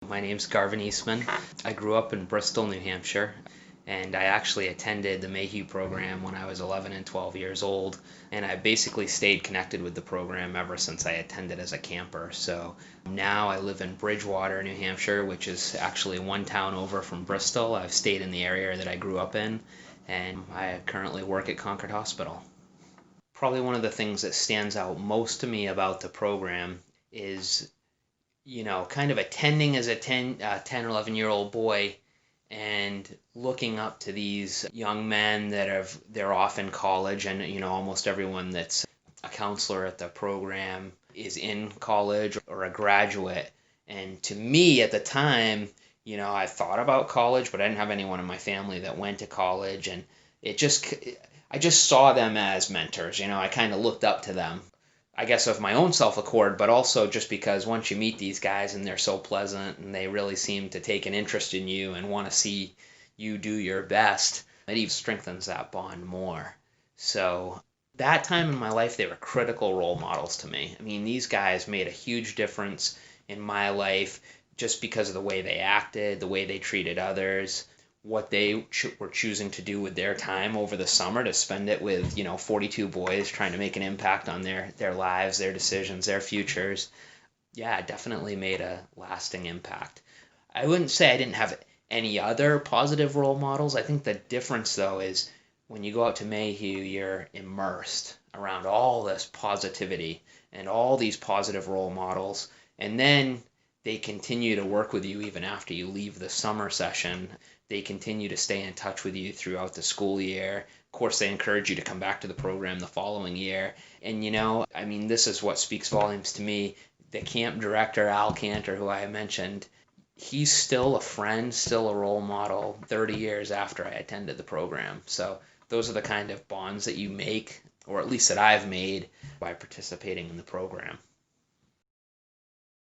My name's Garvin Eastman. I grew up in Bristol, New Hampshire, and I actually attended the Mayhew Program when I was 11 and 12 years old, and I basically stayed connected with the program ever since I attended as a camper. So now I live in Bridgewater, New Hampshire, which is actually one town over from Bristol. I've stayed in the area that I grew up in, and I currently work at Concord Hospital. Probably one of the things that stands out most to me about the program is kind of attending as a 10 or 11-year-old boy and looking up to these young men they're off in college, and almost everyone that's a counselor at the program is in college or a graduate. And to me at the time, I thought about college, but I didn't have anyone in my family that went to college, and I just saw them as mentors. I kind of looked up to them, I guess, of my own self accord, but also just because once you meet these guys and they're so pleasant and they really seem to take an interest in you and want to see you do your best, it even strengthens that bond more. So that time in my life, they were critical role models to me. I mean, these guys made a huge difference in my life just because of the way they acted, the way they treated others, what they were choosing to do with their time over the summer to spend it with 42 boys trying to make an impact on their lives, their decisions, their futures. Yeah, it definitely made a lasting impact. I wouldn't say I didn't have any other positive role models. I think the difference, though, is when you go out to Mayhew, you're immersed around all this positivity and all these positive role models, and then they continue to work with you even after you leave the summer session. They continue to stay in touch with you throughout the school year. Of course, they encourage you to come back to the program the following year. And this is what speaks volumes to me. The camp director, Al Cantor, who I mentioned, he's still a friend, still a role model 30 years after I attended the program. So those are the kind of bonds that you make, or at least that I've made, by participating in the program.